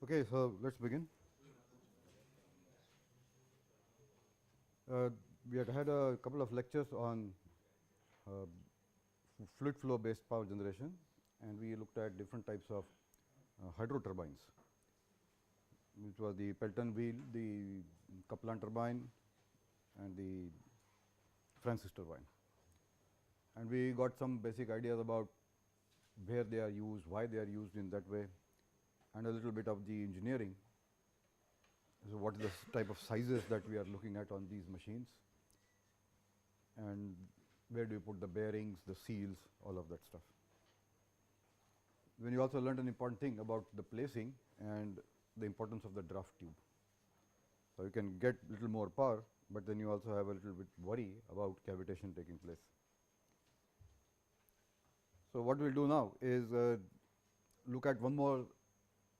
Okay, so let's begin. We had a couple of lectures on uh, fluid flow based power generation, and we looked at different types of hydro turbines, which was the Pelton wheel, the Kaplan turbine, and the Francis turbine. And we got some basic ideas about where they are used, why they are used in that way, and a little bit of the engineering. So, what is the type of sizes that we are looking at on these machines, and where do you put the bearings, the seals, all of that stuff. When you also learned an important thing about the placing and the importance of the draft tube. So, you can get little more power, but then you also have a little bit worry about cavitation taking place. So, what we will do now is look at one more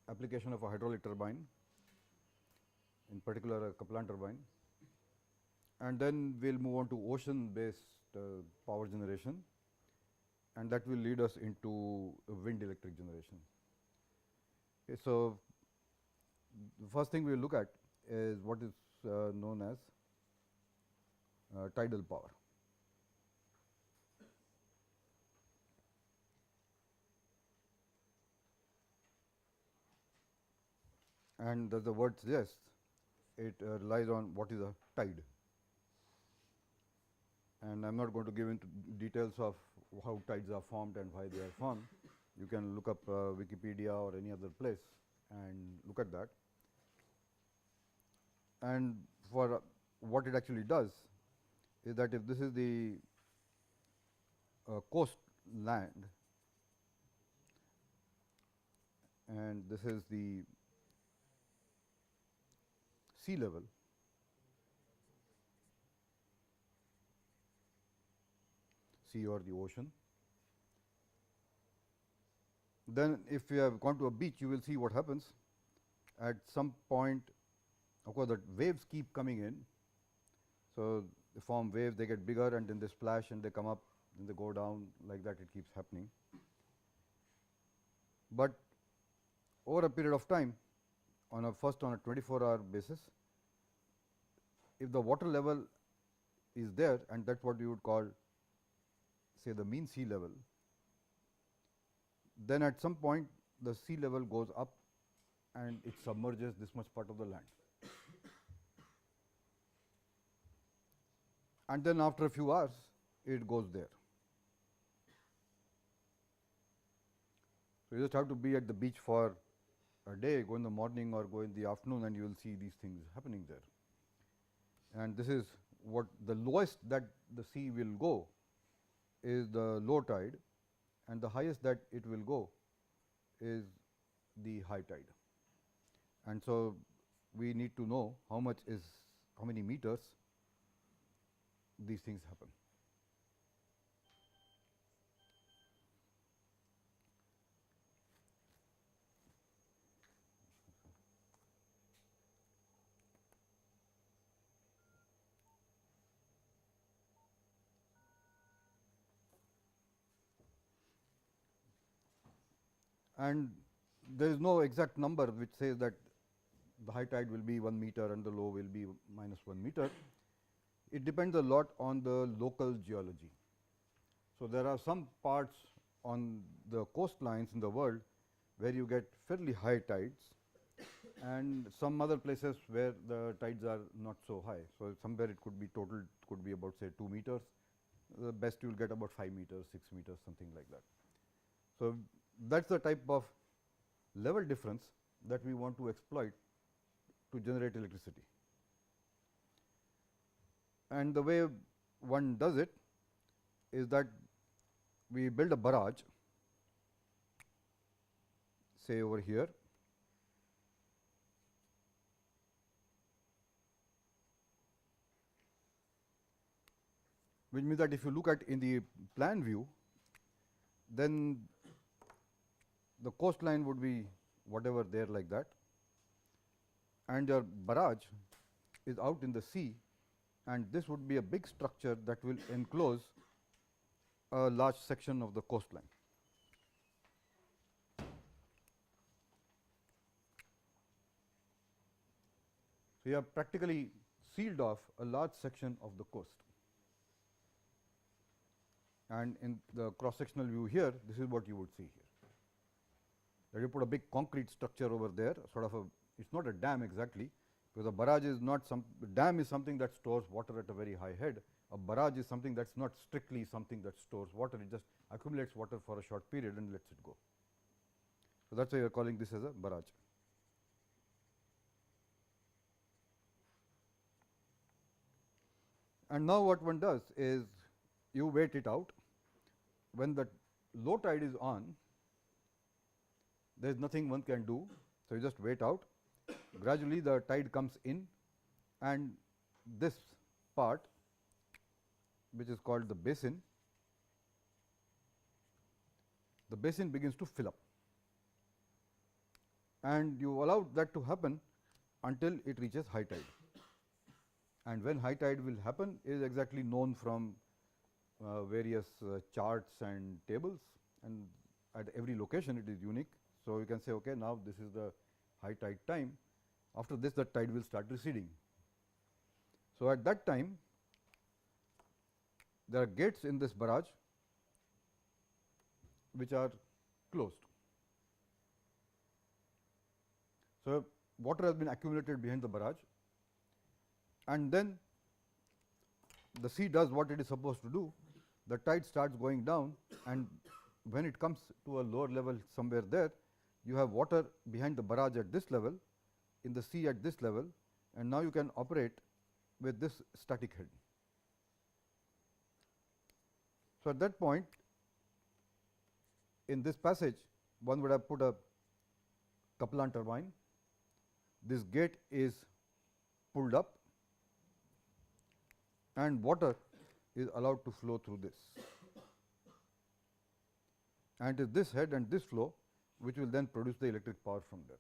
application of a hydraulic turbine, in particular a Kaplan turbine, and then we will move on to ocean based power generation, and that will lead us into wind electric generation. Okay, so, the first thing we will look at is what is known as tidal power. And as the word suggests, it relies on what is a tide. And I am not going to give into details of how tides are formed and why they are formed. You can look up Wikipedia or any other place and look at that. And for what it actually does is that if this is the coast land and this is the sea level, sea or the ocean, then if you have gone to a beach, you will see what happens at some point. Of course, the waves keep coming in. So, they form waves, they get bigger and then they splash and they come up, then they go down, like that it keeps happening. But over a period of time, on a 24-hour basis, if the water level is there, and that is what you would call say the mean sea level, then at some point the sea level goes up and it submerges this much part of the land. And then after a few hours it goes there. So, you just have to be at the beach for a day, go in the morning or go in the afternoon, and you will see these things happening there. And this is what the lowest that the sea will go is the low tide, and the highest that it will go is the high tide. And so, we need to know how many meters these things happen. And there is no exact number which says that the high tide will be 1 meter and the low will be -1 meter. It depends a lot on the local geology. So, there are some parts on the coastlines in the world where you get fairly high tides, and some other places where the tides are not so high. So, somewhere it could be total could be about say 2 meters, the best you will get about 5 meters, 6 meters, something like that. So, that is the type of level difference that we want to exploit to generate electricity. And the way one does it is that we build a barrage, say over here, which means that if you look at in the plan view, then the coastline would be whatever there like that, and your barrage is out in the sea, and this would be a big structure that will enclose a large section of the coastline. So, you have practically sealed off a large section of the coast, and in the cross sectional view here, this is what you would see here. That you put a big concrete structure over there, sort of a, it is not a dam exactly, because a barrage is not some, dam is something that stores water at a very high head. A barrage is something that is not strictly something that stores water, it just accumulates water for a short period and lets it go. So, that is why we are calling this as a barrage. And now, what one does is you wait it out. When the low tide is on, there is nothing one can do. So, you just wait out. Gradually, the tide comes in, and this part, which is called the basin begins to fill up, and you allow that to happen until it reaches high tide. And when high tide will happen is exactly known from various charts and tables, and at every location it is unique. So, you can say, okay, now this is the high tide time. After this, the tide will start receding. So, at that time, there are gates in this barrage which are closed. So, water has been accumulated behind the barrage, and then the sea does what it is supposed to do. The tide starts going down, and when it comes to a lower level somewhere there, you have water behind the barrage at this level, in the sea at this level, and now you can operate with this static head. So, at that point, in this passage, one would have put a Kaplan turbine. This gate is pulled up, and water is allowed to flow through this, and it is this head and this flow which will then produce the electric power from there.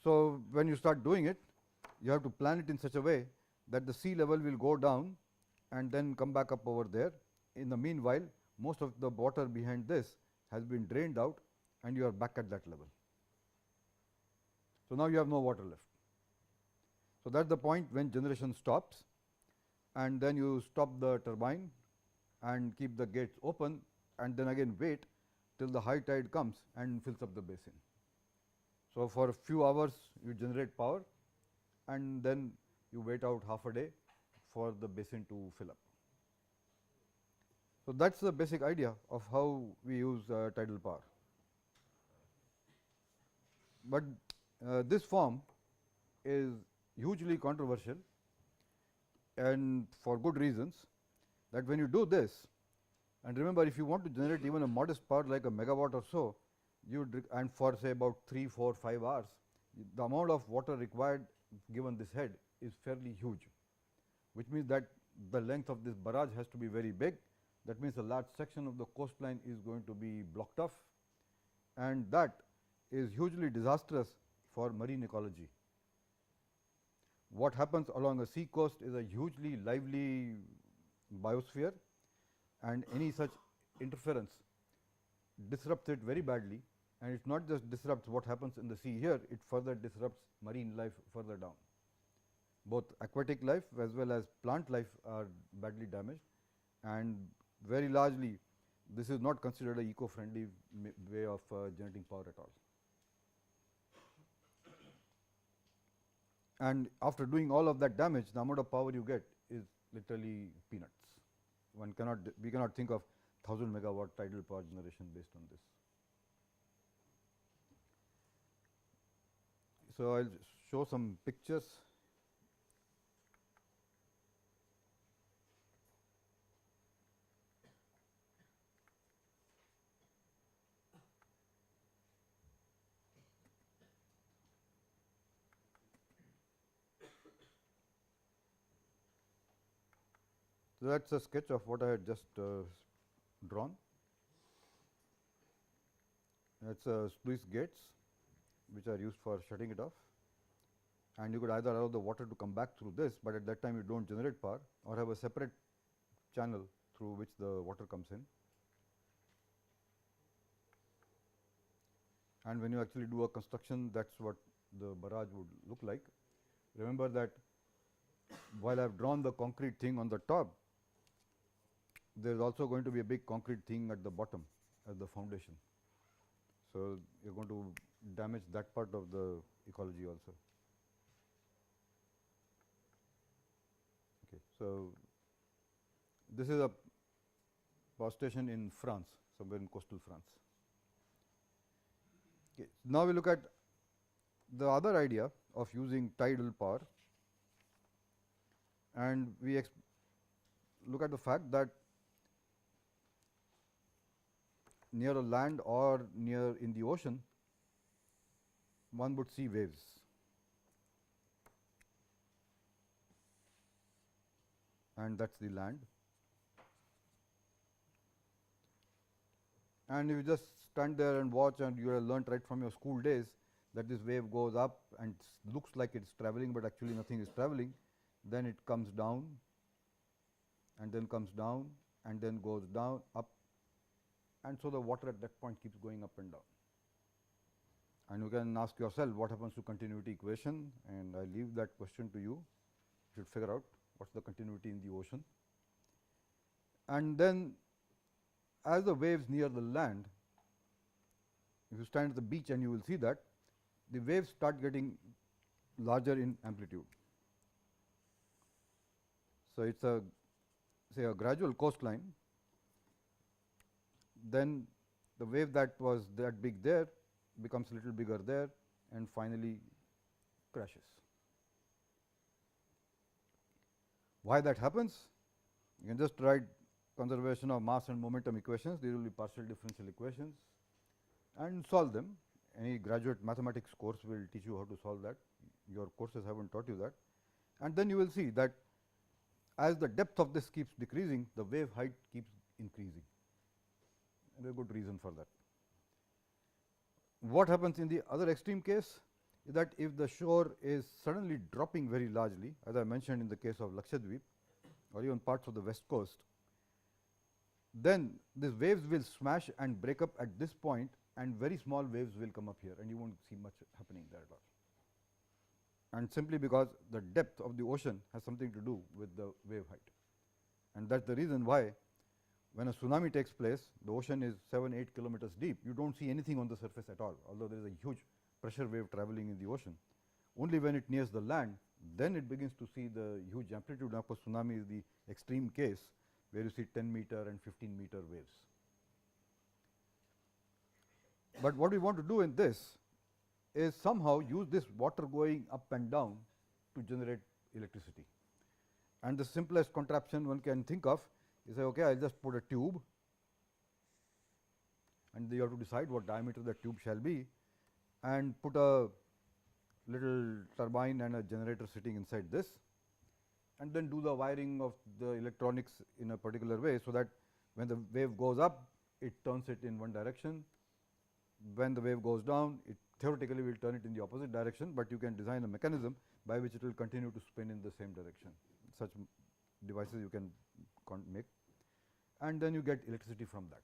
So, when you start doing it, you have to plan it in such a way that the sea level will go down and then come back up over there. In the meanwhile, most of the water behind this has been drained out, and you are back at that level. So, now you have no water left. So, that is the point when generation stops, and then you stop the turbine and keep the gates open, and then again wait till the high tide comes and fills up the basin. So, for a few hours you generate power, and then you wait out half a day for the basin to fill up. So, that is the basic idea of how we use tidal power. But this form is hugely controversial, and for good reasons, that when you do this, and remember, if you want to generate even a modest power like a megawatt or so, you and for say about 3, 4, 5 hours, the amount of water required given this head is fairly huge, which means that the length of this barrage has to be very big. That means a large section of the coastline is going to be blocked off, and that is hugely disastrous for marine ecology. What happens along a sea coast is a hugely lively biosphere, and any such interference disrupts it very badly, and it not just disrupts what happens in the sea here, it further disrupts marine life further down. Both aquatic life as well as plant life are badly damaged, and very largely this is not considered a eco-friendly way of generating power at all. And after doing all of that damage, the amount of power you get is literally peanuts. We cannot think of 1000 megawatt tidal power generation based on this. So, I will show some pictures. So, that is a sketch of what I had just drawn. That is sluice gates which are used for shutting it off, and you could either allow the water to come back through this, but at that time you do not generate power, or have a separate channel through which the water comes in. And when you actually do a construction, that is what the barrage would look like. Remember that while I have drawn the concrete thing on the top, there is also going to be a big concrete thing at the bottom as the foundation. So, you are going to damage that part of the ecology also. Okay. So, this is a power station in France, somewhere in coastal France. Okay. Now, we look at the other idea of using tidal power, and we look at the fact that near a land or near in the ocean, one would see waves. And that is the land. And if you just stand there and watch, and you have learnt right from your school days that this wave goes up and looks like it is travelling, but actually nothing is travelling, then it comes down and then comes down and then goes down, up, and so the water at that point keeps going up and down. And you can ask yourself what happens to continuity equation, and I leave that question to you. You should figure out what is the continuity in the ocean. And then as the waves near the land, if you stand at the beach, and you will see that the waves start getting larger in amplitude. So, it is a say a gradual coastline, then the wave that was that big there becomes a little bigger there and finally crashes. Why that happens? You can just write conservation of mass and momentum equations. These will be partial differential equations and solve them. Any graduate mathematics course will teach you how to solve that. Your courses have not taught you that. And then you will see that as the depth of this keeps decreasing, the wave height keeps increasing, and a good reason for that. What happens in the other extreme case is that if the shore is suddenly dropping very largely, as I mentioned in the case of Lakshadweep or even parts of the west coast, then these waves will smash and break up at this point, and very small waves will come up here, and you will not see much happening there at all. And simply because the depth of the ocean has something to do with the wave height. And that is the reason why when a tsunami takes place, the ocean is 7-8 kilometers deep, you do not see anything on the surface at all, although there is a huge pressure wave traveling in the ocean. Only when it nears the land, then it begins to see the huge amplitude. Now, of course, tsunami is the extreme case where you see 10-meter and 15-meter waves. But what we want to do in this is somehow use this water going up and down to generate electricity. And the simplest contraption one can think of is say, okay, I will just put a tube, and you have to decide what diameter the tube shall be, and put a little turbine and a generator sitting inside this, and then do the wiring of the electronics in a particular way, so that when the wave goes up, it turns it in one direction. When the wave goes down, it theoretically will turn it in the opposite direction, but you can design a mechanism by which it will continue to spin in the same direction. Such devices you can make, and then you get electricity from that.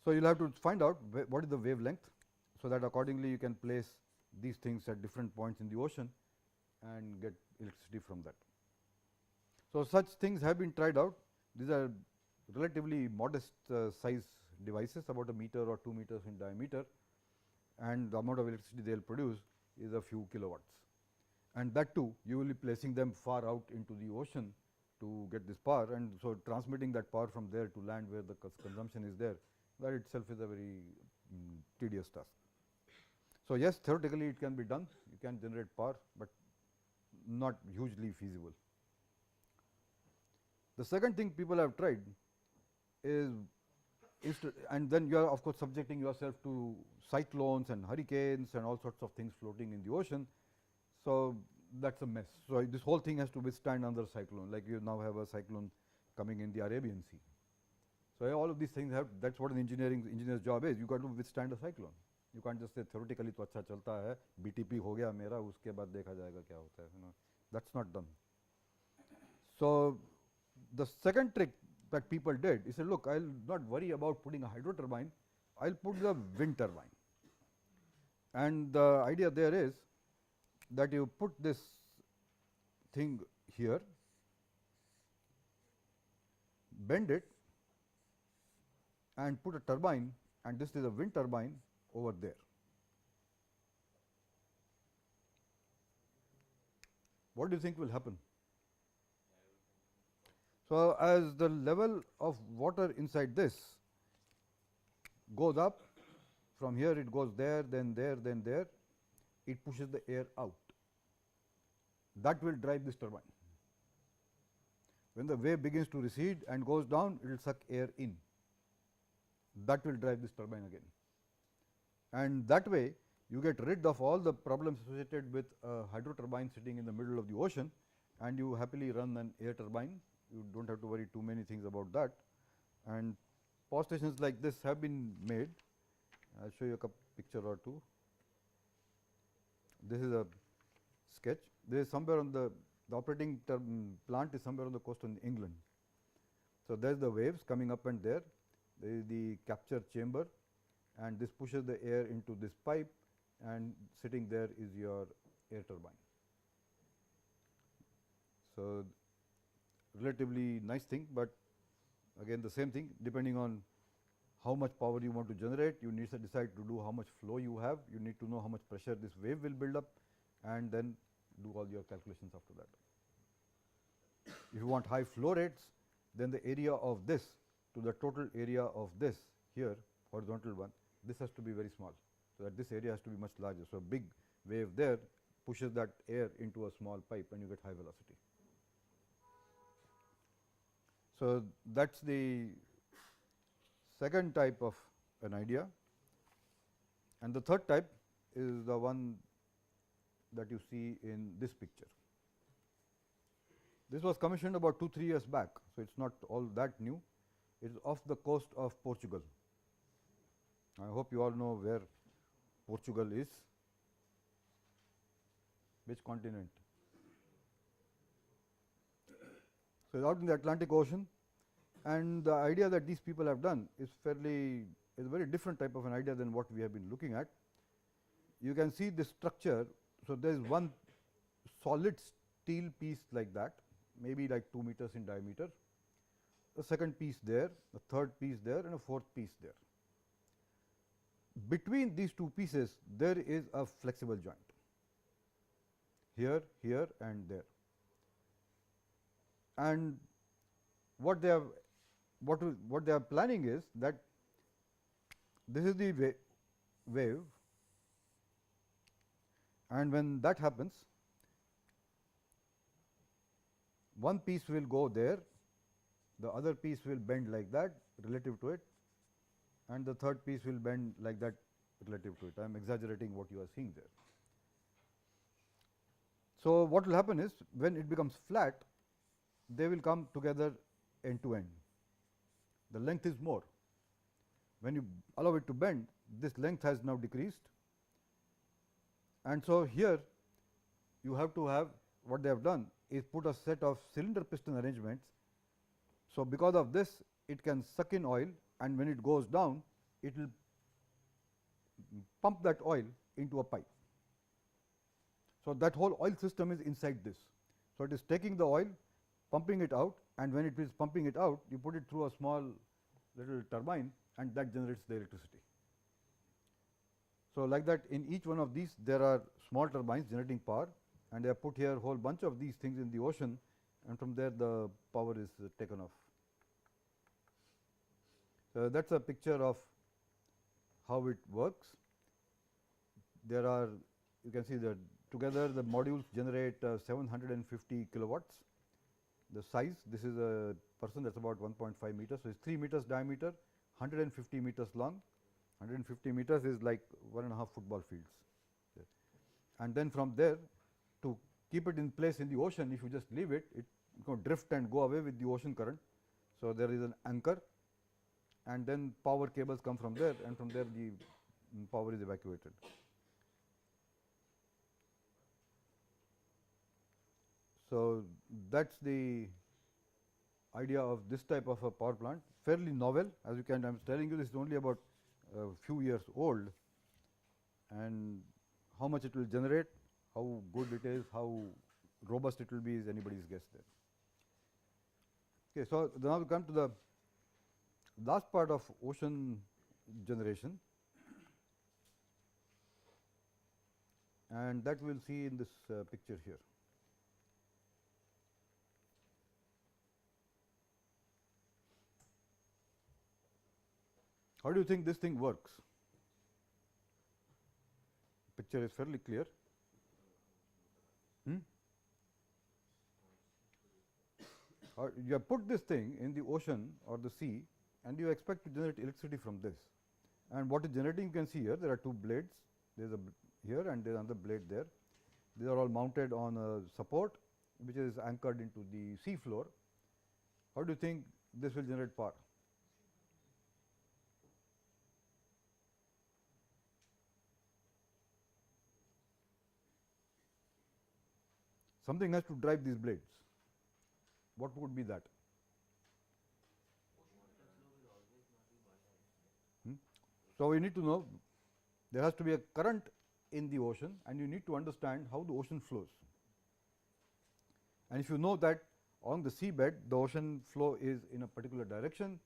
So, you will have to find out what is the wavelength, so that accordingly you can place these things at different points in the ocean and get electricity from that. So, such things have been tried out. These are relatively modest size devices, about a meter or 2 meters in diameter, and the amount of electricity they will produce is a few kilowatts. And that too, you will be placing them far out into the ocean to get this power, and so transmitting that power from there to land where the consumption is there, that itself is a very tedious task. So, yes, theoretically it can be done, you can generate power, but not hugely feasible. The second thing people have tried is and then you are of course subjecting yourself to cyclones and hurricanes and all sorts of things floating in the ocean. So, that is a mess. So, this whole thing has to withstand another cyclone, like you now have a cyclone coming in the Arabian Sea. So, all of these things have, that is what an engineer's job is. You got to withstand a cyclone. You can't just say theoretically तो अच्छा चलता है, BTP हो गया मेरा, उसके बाद देखा जाएगा क्या होता है. That is not done. So, the second trick that people did is say, look, I will not worry about putting a hydro turbine, I will put the wind turbine. And the idea there is that you put this thing here, bend it and put a turbine, and this is a wind turbine over there. What do you think will happen? So, as the level of water inside this goes up, from here it goes there, then there, it pushes the air out. That will drive this turbine. When the wave begins to recede and goes down, it will suck air in. That will drive this turbine again. And that way, you get rid of all the problems associated with a hydro turbine sitting in the middle of the ocean, and you happily run an air turbine. You do not have to worry too many things about that. And power stations like this have been made. I will show you a picture or two. This is a sketch. There is somewhere on the operating plant is somewhere on the coast of England. So, there is the waves coming up and there is the capture chamber, and this pushes the air into this pipe, and sitting there is your air turbine. So, relatively nice thing, but again the same thing, depending on how much power you want to generate, you need to decide to do how much flow you have, you need to know how much pressure this wave will build up, and then do all your calculations after that. If you want high flow rates, then the area of this to the total area of this here, horizontal one, this has to be very small. So, that this area has to be much larger. So, a big wave there pushes that air into a small pipe and you get high velocity. So, that is the second type of an idea, and the third type is the one that you see in this picture. This was commissioned about 2-3 years back. So, it is not all that new. It is off the coast of Portugal. I hope you all know where Portugal is. Which continent? So, it is out in the Atlantic Ocean, and the idea that these people have done is a very different type of an idea than what we have been looking at. You can see this structure. So, there is one solid steel piece like that, maybe like 2 meters in diameter, a second piece there, a third piece there, and a fourth piece there. Between these two pieces, there is a flexible joint here, here, and there. And what they are planning is that this is the wave, and when that happens, one piece will go there, the other piece will bend like that relative to it, and the third piece will bend like that relative to it. I am exaggerating what you are seeing there. So, what will happen is, when it becomes flat, they will come together end to end. The length is more. When you allow it to bend, this length has now decreased, and so here you have to have, what they have done is put a set of cylinder piston arrangements. So, because of this, it can suck in oil, and when it goes down, it will pump that oil into a pipe. So, that whole oil system is inside this. So, it is taking the oil, pumping it out, and when it is pumping it out, you put it through a small little turbine, and that generates the electricity. So, like that, in each one of these there are small turbines generating power, and they have put here a whole bunch of these things in the ocean, and from there the power is taken off. So, that is a picture of how it works. There are, you can see that together the modules generate 750 kilowatts. The size, this is a person, that is about 1.5 meters. So, it is 3 meters diameter, 150 meters long. 150 meters is like 1.5 football fields. And then from there, to keep it in place in the ocean, if you just leave it, it can drift and go away with the ocean current. So, there is an anchor, and then power cables come from there, and from there the power is evacuated. So, that is the idea of this type of a power plant, fairly novel. As you can, I am telling you, this is only about a few years old, and how much it will generate, how good it is, how robust it will be is anybody's guess there. Okay, so now we come to the last part of ocean generation, and that we will see in this picture here. How do you think this thing works? Picture is fairly clear. You have put this thing in the ocean or the sea, and you expect to generate electricity from this. And what is generating, you can see here, there are two blades. There is a here and there is another blade there. These are all mounted on a support which is anchored into the sea floor. How do you think this will generate power? Something has to drive these blades. What would be that? So, we need to know there has to be a current in the ocean, and you need to understand how the ocean flows. And if you know that on the seabed the ocean flow is in a particular direction,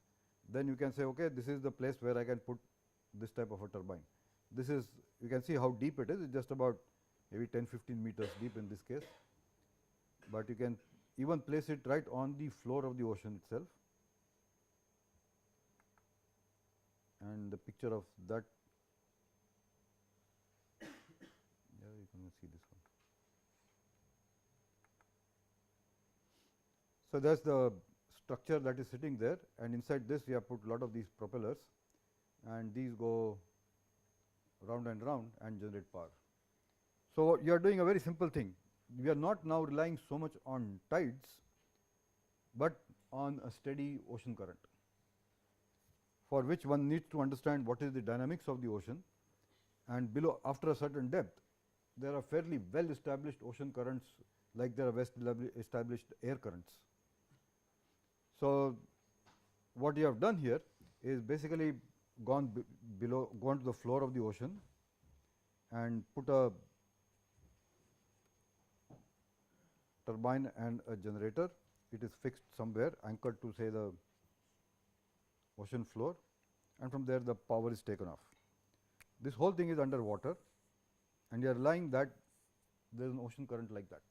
then you can say, okay, this is the place where I can put this type of a turbine. This is, you can see how deep it is. It's just about maybe 10-15 meters deep in this case, but you can even place it right on the floor of the ocean itself. And the picture of that, yeah, you can see this one. So, that is the structure that is sitting there, and inside this we have put a lot of these propellers, and these go round and round and generate power. So, you are doing a very simple thing. We are not now relying so much on tides, but on a steady ocean current, for which one needs to understand what is the dynamics of the ocean, and below, after a certain depth, there are fairly well established ocean currents, like there are well established air currents. So, what you have done here is basically gone to the floor of the ocean and put a turbine and a generator. It is fixed somewhere, anchored to, say, the ocean floor, and from there the power is taken off. This whole thing is underwater, and you are relying that there is an ocean current like that.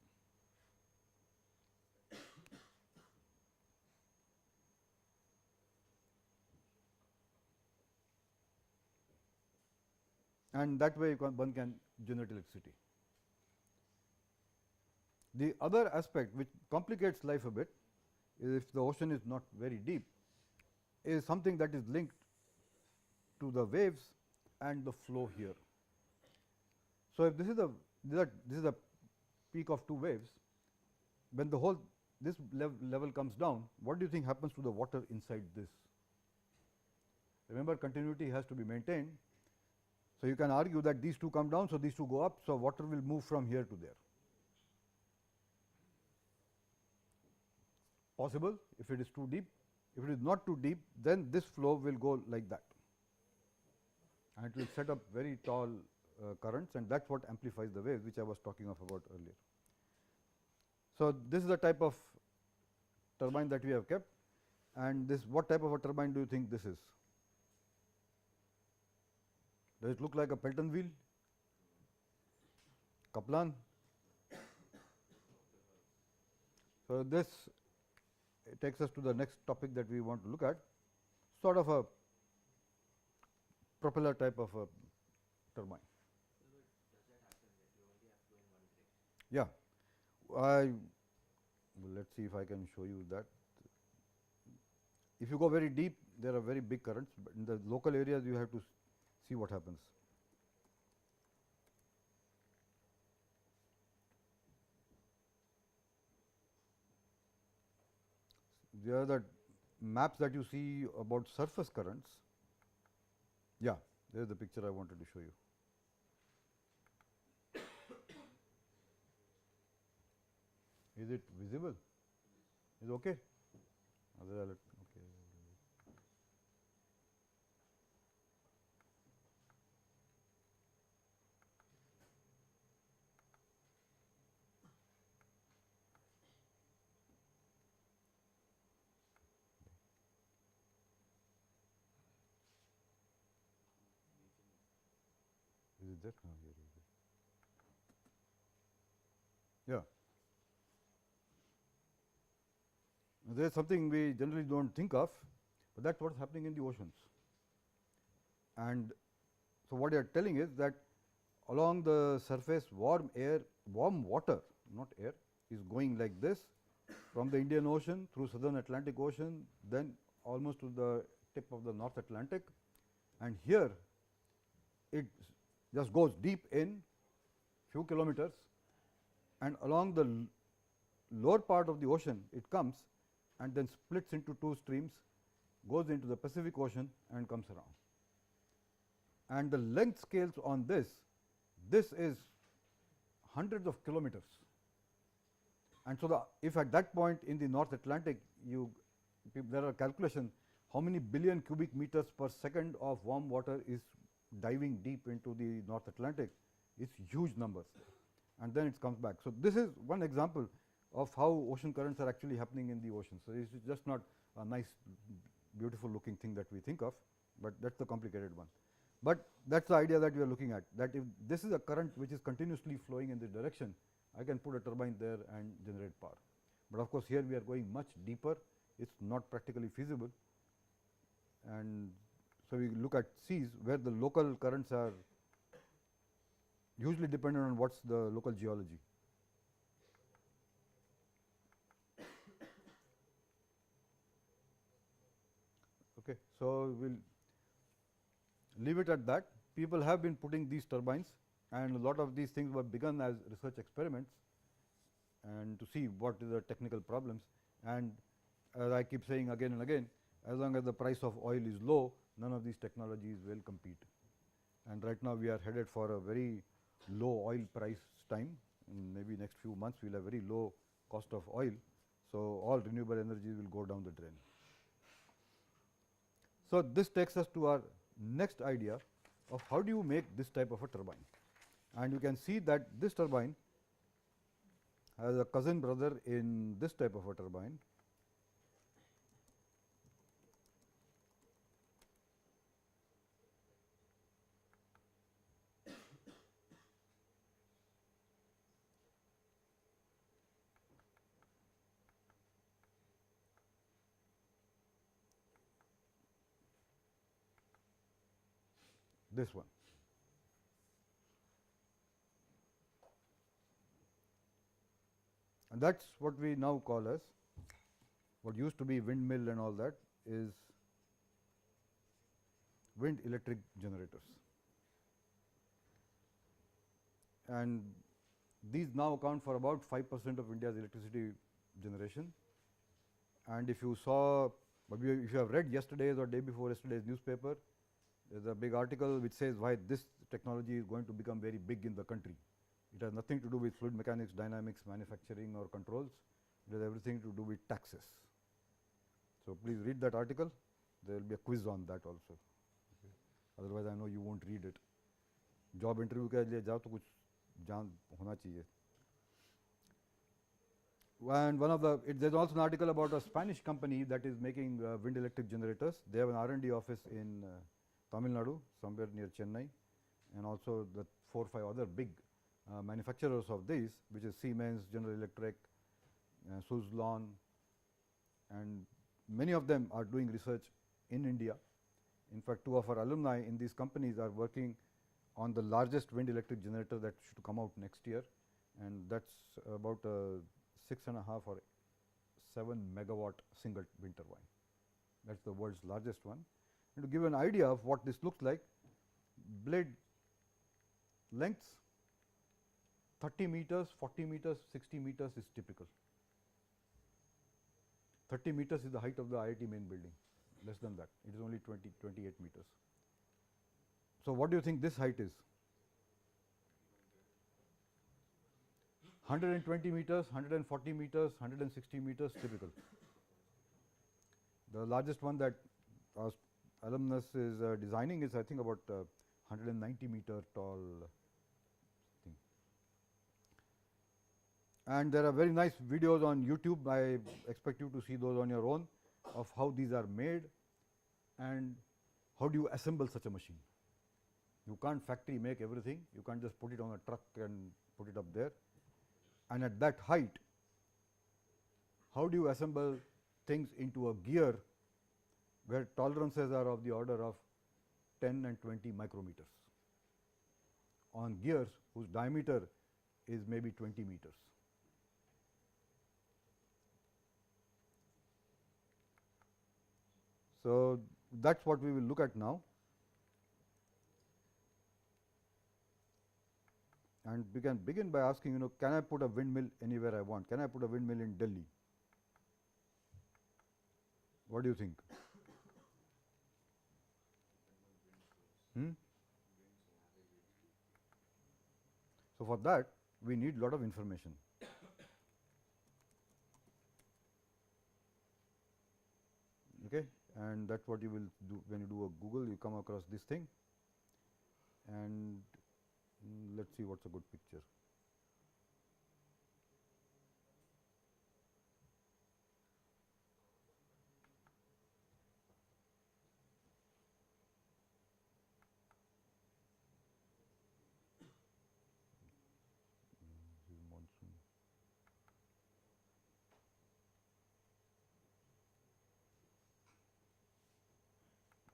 And that way one can generate electricity. The other aspect which complicates life a bit is, if the ocean is not very deep, is something that is linked to the waves and the flow here. So, if this is the peak of two waves, when the whole this level comes down, what do you think happens to the water inside this? Remember, continuity has to be maintained. So, you can argue that these two come down, so these two go up. So, water will move from here to there. Possible if it is too deep. If it is not too deep, then this flow will go like that, and it will set up very tall currents, and that is what amplifies the waves, which I was talking about earlier. So, this is the type of turbine that we have kept, and this, what type of a turbine do you think this is? Does it look like a Pelton wheel? Kaplan? So, this takes us to the next topic that we want to look at, sort of a propeller type of a turbine. Yeah, let us see if I can show you that. If you go very deep, there are very big currents, but in the local areas you have to see what happens. There are the maps that you see about surface currents. Yeah, there is the picture I wanted to show you. Is it visible? Is it okay? Okay. there? Oh, here. Yeah. There is something we generally do not think of, but that is what is happening in the oceans. And so, what they are telling is that along the surface warm air, warm water, not air, is going like this from the Indian Ocean through southern Atlantic Ocean, then almost to the tip of the North Atlantic, and here it just goes deep in few kilometers, and along the lower part of the ocean it comes and then splits into two streams, goes into the Pacific Ocean and comes around. And the length scales on this is hundreds of kilometers. And so, if at that point in the North Atlantic there are calculations how many billion cubic meters per second of warm water is diving deep into the North Atlantic, it is huge numbers, and then it comes back. So, this is one example of how ocean currents are actually happening in the ocean. So, it is just not a nice beautiful looking thing that we think of, but that is the complicated one. But that is the idea that we are looking at, that if this is a current which is continuously flowing in this direction, I can put a turbine there and generate power. But of course, here we are going much deeper, it is not practically feasible. And so, we look at seas where the local currents are hugely dependent on what is the local geology. Okay. So, we will leave it at that. People have been putting these turbines, and a lot of these things were begun as research experiments and to see what is the technical problems. And as I keep saying again and again, as long as the price of oil is low, none of these technologies will compete. And right now we are headed for a very low oil price time. In maybe next few months we will have very low cost of oil. So, all renewable energies will go down the drain. So, this takes us to our next idea of how do you make this type of a turbine. And you can see that this turbine has a cousin brother in this type of a turbine. This one. And that is what we now call as, what used to be windmill and all that is wind electric generators. And these now account for about 5% of India's electricity generation. And if you saw, if you have read yesterday's or day before yesterday's newspaper, there is a big article which says why this technology is going to become very big in the country. It has nothing to do with fluid mechanics, dynamics, manufacturing or controls. It has everything to do with taxes. So, please read that article. There will be a quiz on that also. Okay. Otherwise, I know you won't read it. Job interview के लिए जाओ तो कुछ जान होना चाहिए. And one of the, there is also an article about a Spanish company that is making wind electric generators. They have an R&D office in Tamil Nadu, somewhere near Chennai, and also the 4 or 5 other big manufacturers of these, which is Siemens, General Electric, Suzlon, and many of them are doing research in India. In fact, 2 of our alumni in these companies are working on the largest wind electric generator that should come out next year, and that is about a 6.5 or 7 megawatt single wind turbine. That is the world's largest one. And to give an idea of what this looks like, blade lengths 30 meters, 40 meters, 60 meters is typical. 30 meters is the height of the IIT main building, less than that, it is only 28 meters. So, what do you think this height is? 120 meters, 140 meters, 160 meters typical. The largest one that our alumnus is designing is I think about 190 meter tall thing. And there are very nice videos on YouTube. I expect you to see those on your own of how these are made and how do you assemble such a machine. You can't factory make everything. You can't just put it on a truck and put it up there. And at that height, how do you assemble things into a gear where tolerances are of the order of 10 and 20 micrometers on gears whose diameter is maybe 20 meters. So, that is what we will look at now, and we can begin by asking, can I put a windmill anywhere I want? Can I put a windmill in Delhi? What do you think? So, for that we need lot of information. Okay, and that is what you will do when you do a Google. You come across this thing, and let us see what is a good picture. This is monsoon.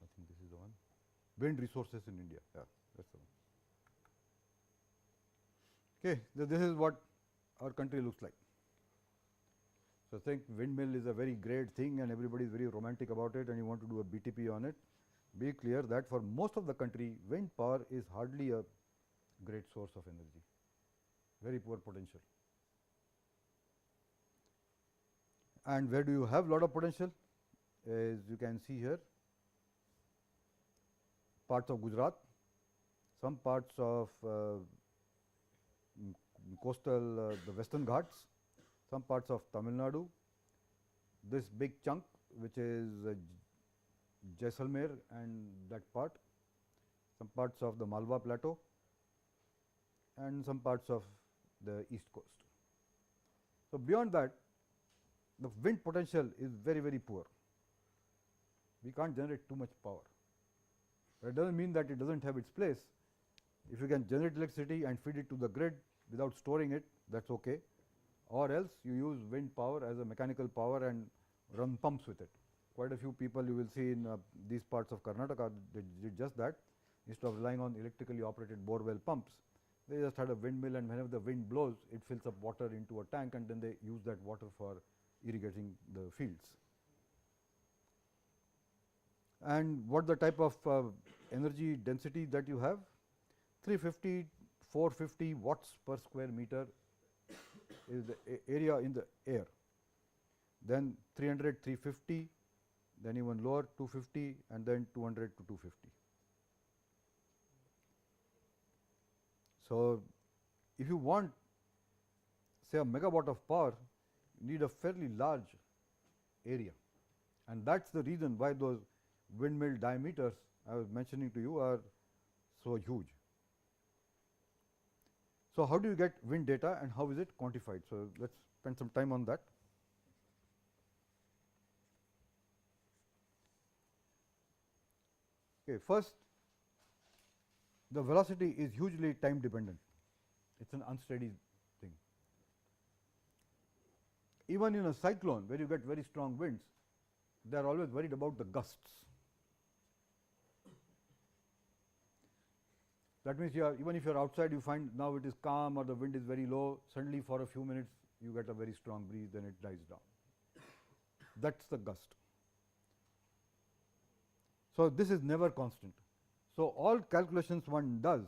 I think this is the one. Wind resources in India. Yeah, that is the one. Okay, this is what our country looks like. So, think windmill is a very great thing and everybody is very romantic about it, and you want to do a BTP on it. Be clear that for most of the country, wind power is hardly a great source of energy, very poor potential. And where do you have lot of potential? As you can see here, parts of Gujarat, some parts of coastal the western Ghats, some parts of Tamil Nadu, this big chunk which is Jaisalmer and that part, some parts of the Malwa plateau, and some parts of the east coast. So, beyond that, the wind potential is very, very poor. We can't generate too much power. That does not mean that it does not have its place. If you can generate electricity and feed it to the grid without storing it, that is okay, or else you use wind power as a mechanical power and run pumps with it. Quite a few people you will see in these parts of Karnataka, they did just that. Instead of relying on electrically operated borewell pumps, they just had a windmill, and whenever the wind blows, it fills up water into a tank, and then they use that water for irrigating the fields. And what the type of energy density that you have? 350, 450 watts per square meter is the area in the air, then 300, 350, then even lower 250, and then 200 to 250. So, if you want say a megawatt of power, you need a fairly large area, and that is the reason why those windmill diameters I was mentioning to you are so huge. So, how do you get wind data and how is it quantified? So, let us spend some time on that. Okay, first, the velocity is hugely time dependent. It is an unsteady thing. Even in a cyclone where you get very strong winds, they are always worried about the gusts. That means, even if you are outside, you find now it is calm or the wind is very low, suddenly for a few minutes you get a very strong breeze, then it dies down. That is the gust. So, this is never constant. So, all calculations one does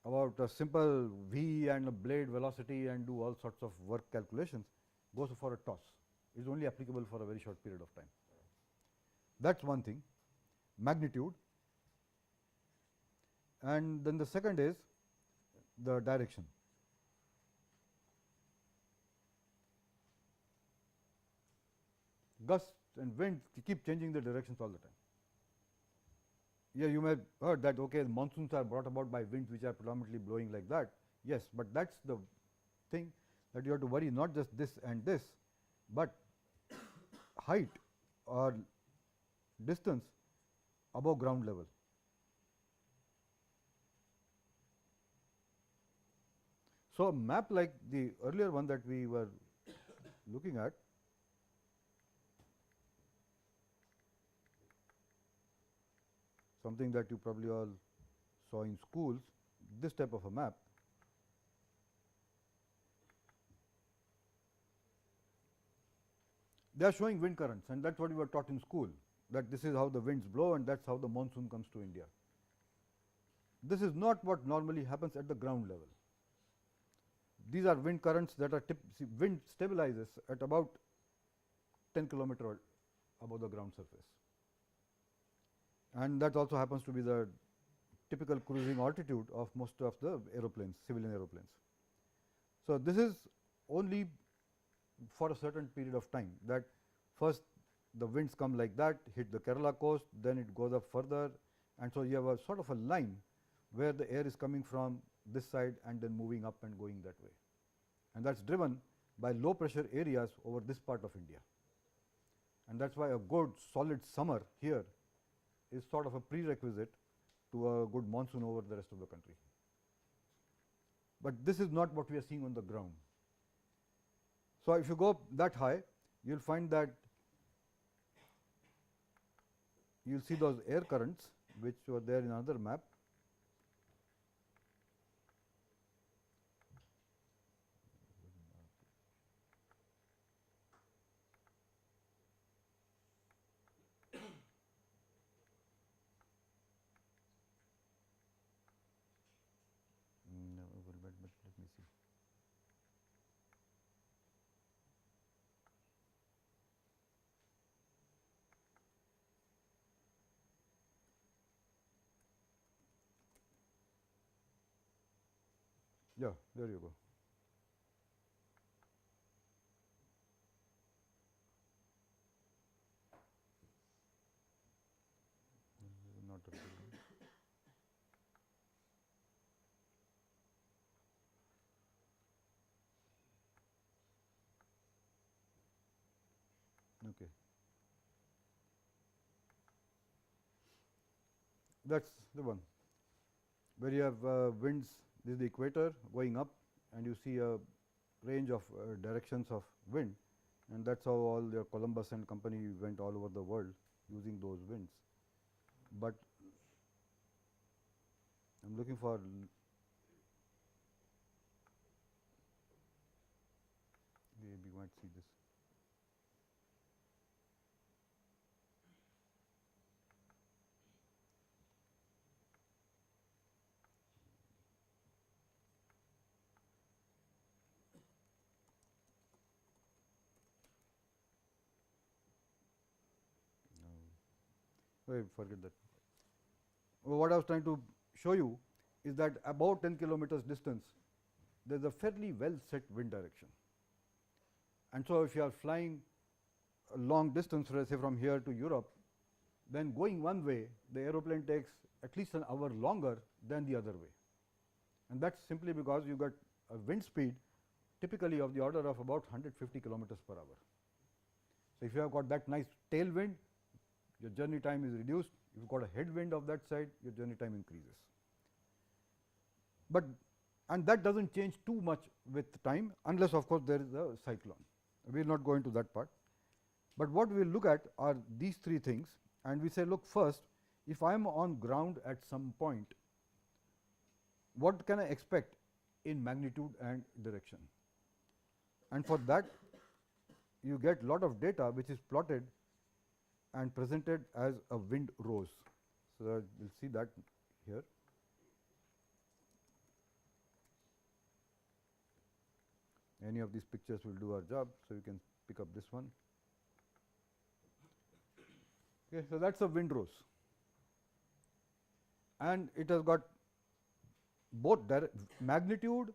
about a simple V and a blade velocity and do all sorts of work calculations goes for a toss. It is only applicable for a very short period of time. That is one thing. Magnitude. And then the second is the direction. Gusts and winds keep changing the directions all the time. Yeah, you may have heard that okay, monsoons are brought about by winds which are predominantly blowing like that. Yes, but that is the thing that you have to worry, not just this and this, but height or distance above ground level. So, a map like the earlier one that we were looking at, something that you probably all saw in schools, this type of a map. They are showing wind currents, and that is what we were taught in school, that this is how the winds blow and that is how the monsoon comes to India. This is not what normally happens at the ground level. These are wind currents that are wind stabilizes at about 10 kilometer above the ground surface, and that also happens to be the typical cruising altitude of most of the aeroplanes, civilian aeroplanes. So, this is only for a certain period of time, that first the winds come like that, hit the Kerala coast, then it goes up further, and so you have a sort of a line where the air is coming from this side and then moving up and going that way, and that is driven by low pressure areas over this part of India, and that is why a good solid summer here is sort of a prerequisite to a good monsoon over the rest of the country. But this is not what we are seeing on the ground. So, if you go that high, you will find that you will see those air currents which were there in another map. Let me see. Yeah, there you go. Not a good one. Okay. That is the one where you have winds. This is the equator going up, and you see a range of directions of wind, and that is how all your Columbus and company went all over the world using those winds. But I am looking for we might see this. Forget that. What I was trying to show you is that about 10 kilometers distance, there is a fairly well set wind direction. And so, if you are flying a long distance, say from here to Europe, then going one way, the aeroplane takes at least an hour longer than the other way. And that is simply because you got a wind speed typically of the order of about 150 kilometers per hour. So, if you have got that nice tailwind, your journey time is reduced. If you have got a headwind of that side, your journey time increases. But and that does not change too much with time, unless of course there is a cyclone. We will not go into that part. But what we will look at are these three things, and we say, look, first, if I am on ground at some point, what can I expect in magnitude and direction? And for that, you get lot of data which is plotted and presented as a wind rose. So, we will see that here. Any of these pictures will do our job. So, you can pick up this one. Okay, so, that is a wind rose, and it has got both magnitude,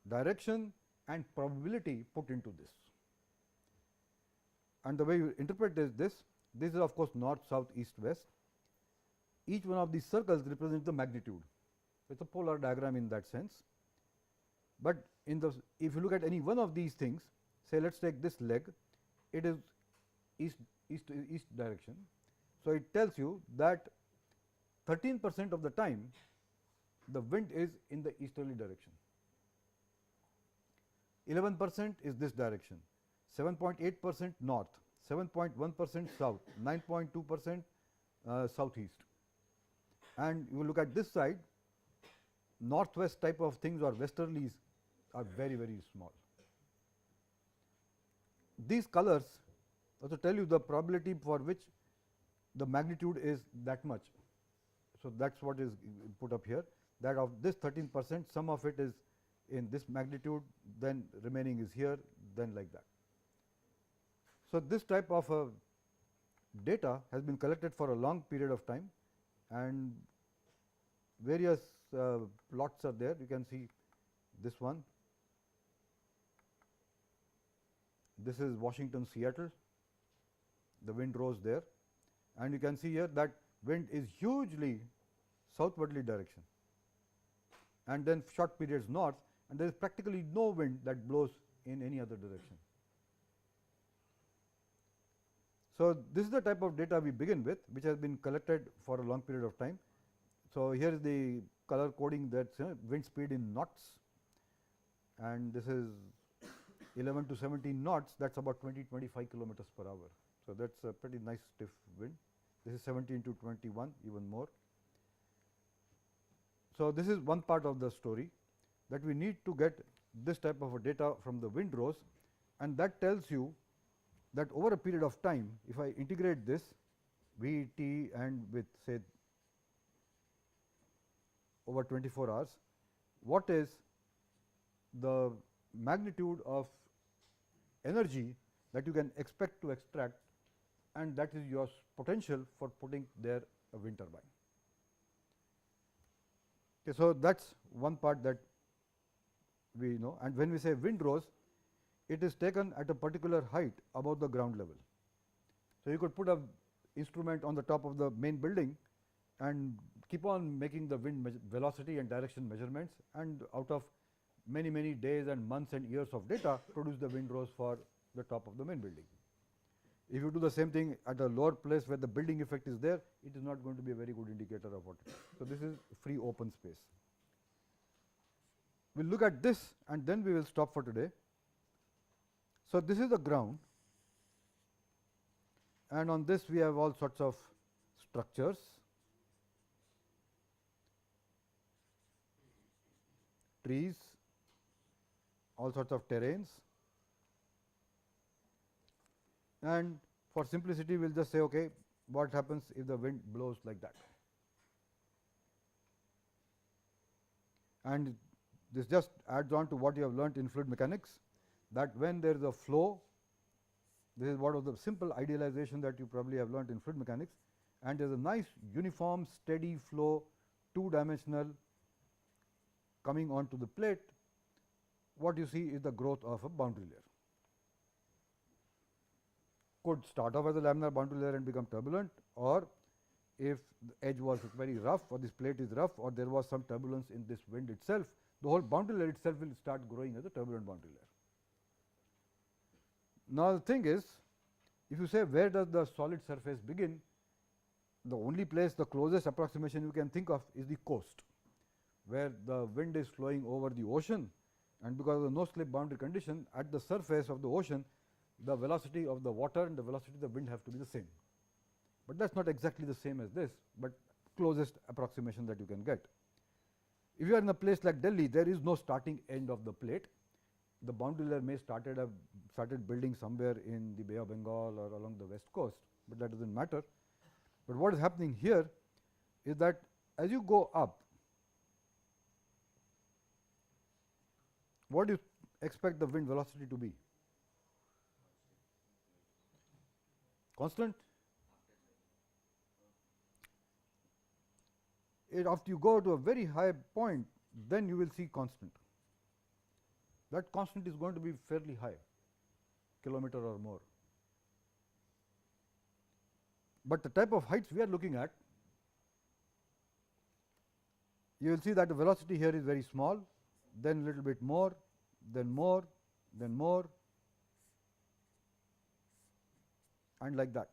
direction and probability put into this. And the way you interpret this is of course north, south, east, west. Each one of these circles represents the magnitude. So, it is a polar diagram in that sense. But in the if you look at any one of these things, say let us take this leg, it is east direction. So, it tells you that 13% of the time the wind is in the easterly direction. 11% is this direction, 7.8% north, 7.1% south, 9.2% southeast. And you look at this side, northwest type of things or westerlies are very, very small. These colors also tell you the probability for which the magnitude is that much. So, that is what is put up here, that of this 13%, some of it is in this magnitude, then remaining is here, then like that. So, this type of data has been collected for a long period of time, and various plots are there. You can see this one. This is Washington, Seattle, the wind rose there, and you can see here that wind is hugely southwardly direction, and then short periods north, and there is practically no wind that blows in any other direction. So, this is the type of data we begin with, which has been collected for a long period of time. So, here is the color coding, that wind speed in knots, and this is 11 to 17 knots, that is about 20-25 kilometers per hour. So, that is a pretty nice stiff wind. This is 17 to 21, even more. So, this is one part of the story, that we need to get this type of a data from the wind rose, and that tells you that over a period of time, if I integrate this V t and with say over 24 hours, what is the magnitude of energy that you can expect to extract, and that is your potential for putting there a wind turbine. Okay, so, that is one part that we know, and when we say wind rose, it is taken at a particular height above the ground level. So, you could put a instrument on the top of the main building and keep on making the wind velocity and direction measurements, and out of many days and months and years of data produce the wind rose for the top of the main building. If you do the same thing at a lower place where the building effect is there, it is not going to be a very good indicator of what it is. So, this is free open space. We will look at this and then we will stop for today. So, this is the ground, and on this we have all sorts of structures, trees, all sorts of terrains, and for simplicity we will just say, okay, what happens if the wind blows like that. And this just adds on to what you have learnt in fluid mechanics, that when there is a flow, this is one of the simple idealization that you probably have learnt in fluid mechanics, and there is a nice uniform steady flow, two-dimensional coming onto the plate, what you see is the growth of a boundary layer. Could start off as a laminar boundary layer and become turbulent, or if the edge was very rough or this plate is rough or there was some turbulence in this wind itself, the whole boundary layer itself will start growing as a turbulent boundary layer. Now, the thing is, if you say where does the solid surface begin, the only place, the closest approximation you can think of is the coast, where the wind is flowing over the ocean, and because of the no slip boundary condition at the surface of the ocean, the velocity of the water and the velocity of the wind have to be the same. But that is not exactly the same as this, but closest approximation that you can get. If you are in a place like Delhi, there is no starting end of the plate. The boundary layer may started building somewhere in the Bay of Bengal or along the west coast, but that does not matter. But what is happening here is that as you go up, what do you expect the wind velocity to be? Constant? After you go to a very high point, then you will see constant. That constant is going to be fairly high, kilometer or more. But the type of heights we are looking at, you will see that the velocity here is very small, then little bit more, then more, then more, and like that.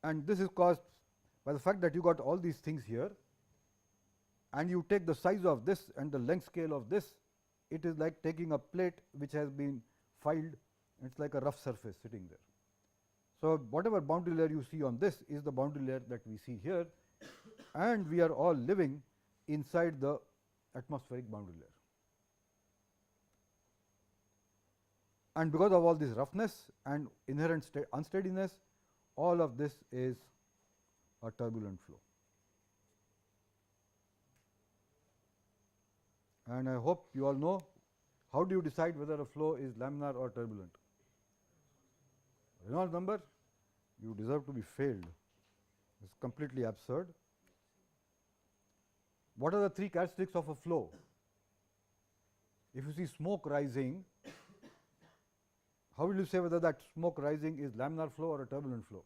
And this is caused by the fact that you got all these things here, and you take the size of this and the length scale of this, it is like taking a plate which has been filed, it is like a rough surface sitting there. So, whatever boundary layer you see on this is the boundary layer that we see here, and we are all living inside the atmospheric boundary layer. And because of all this roughness and inherent unsteadiness, all of this is a turbulent flow. And I hope you all know, how do you decide whether a flow is laminar or turbulent? Reynolds number, you deserve to be failed. It is completely absurd. What are the three characteristics of a flow? If you see smoke rising, how will you say whether that smoke rising is laminar flow or a turbulent flow?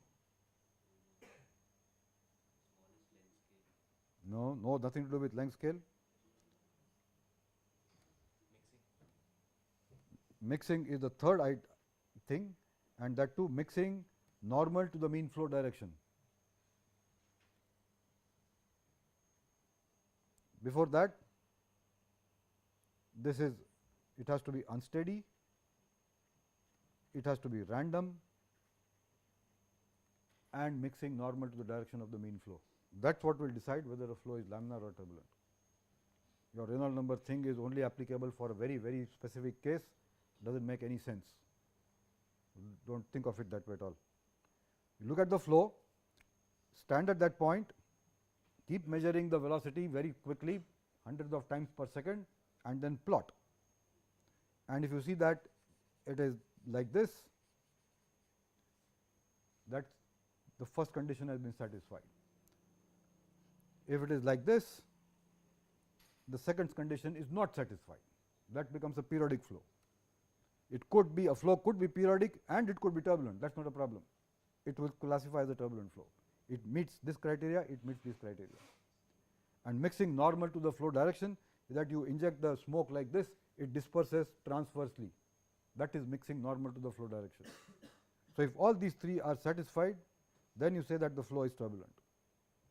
No, nothing to do with length scale. Mixing is the third thing, and that too mixing normal to the mean flow direction. Before that, it has to be unsteady, it has to be random, and mixing normal to the direction of the mean flow. That is what will decide whether a flow is laminar or turbulent. Your Reynolds number thing is only applicable for a very, very specific case, does not make any sense. Do not think of it that way at all. You look at the flow, stand at that point, keep measuring the velocity very quickly, hundreds of times per second, and then plot. And if you see that it is like this, that the first condition has been satisfied. If it is like this, the second condition is not satisfied, that becomes a periodic flow. It could be, a flow could be periodic and it could be turbulent, that is not a problem. It will classify as a turbulent flow. It meets this criteria, it meets this criteria. And mixing normal to the flow direction is that you inject the smoke like this, it disperses transversely. That is mixing normal to the flow direction. So, if all these three are satisfied, then you say that the flow is turbulent.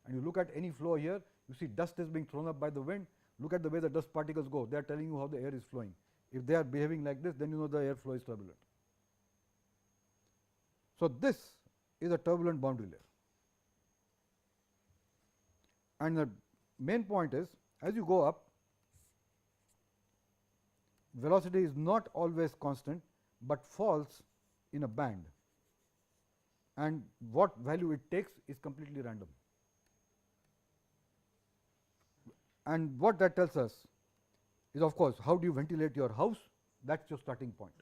And you look at any flow here, you see dust is being thrown up by the wind, look at the way the dust particles go, they are telling you how the air is flowing. If they are behaving like this, then you know the air flow is turbulent. So, this is a turbulent boundary layer. And the main point is, as you go up, velocity is not always constant, but falls in a band, and what value it takes is completely random. And what that tells us is, of course, how do you ventilate your house? That is your starting point.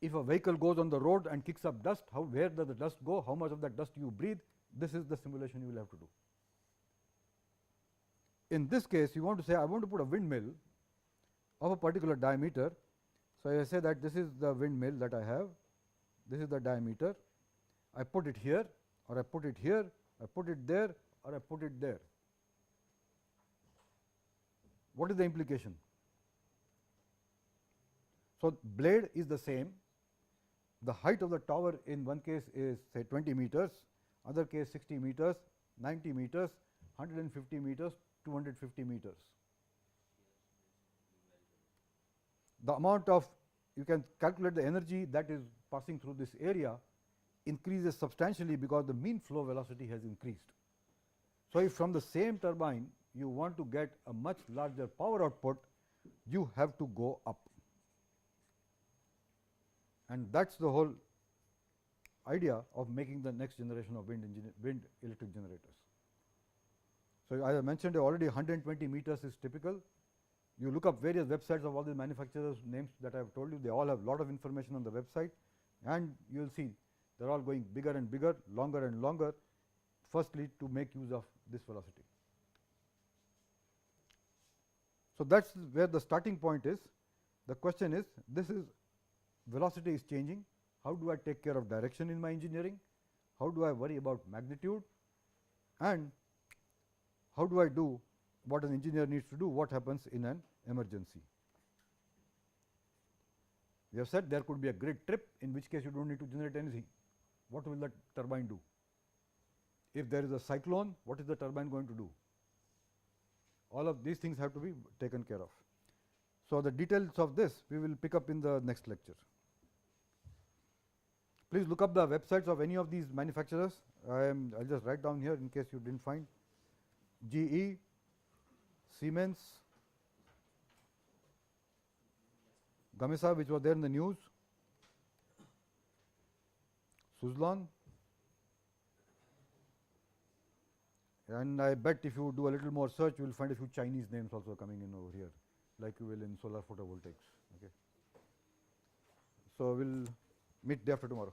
If a vehicle goes on the road and kicks up dust, where does the dust go, how much of that dust you breathe, this is the simulation you will have to do. In this case, you want to say, I want to put a windmill of a particular diameter. So, I say that this is the windmill that I have, this is the diameter, I put it here, or I put it here, I put it there, or I put it there. What is the implication? So, blade is the same, the height of the tower in one case is say 20 meters, other case 60 meters, 90 meters, 150 meters, 250 meters. The amount of, you can calculate the energy that is passing through this area increases substantially because the mean flow velocity has increased. So, if from the same turbine you want to get a much larger power output, you have to go up, and that is the whole idea of making the next generation of wind electric generators. So, as I mentioned already, 120 meters is typical. You look up various websites of all the manufacturers names that I have told you, they all have lot of information on the website, and you will see they are all going bigger and bigger, longer and longer, firstly to make use of this velocity. So, that is where the starting point is. The question is, this is velocity is changing, how do I take care of direction in my engineering, how do I worry about magnitude, and how do I do what an engineer needs to do, what happens in an emergency. We have said there could be a grid trip, in which case you do not need to generate anything. What will the turbine do? If there is a cyclone, what is the turbine going to do? All of these things have to be taken care of. So, the details of this we will pick up in the next lecture. Please look up the websites of any of these manufacturers. I'll just write down here in case you didn't find. GE, Siemens, Gamesa, which was there in the news, Suzlon, and I bet if you do a little more search, you will find a few Chinese names also coming in over here, like you will in solar photovoltaics. Okay. So, we will meet day after tomorrow.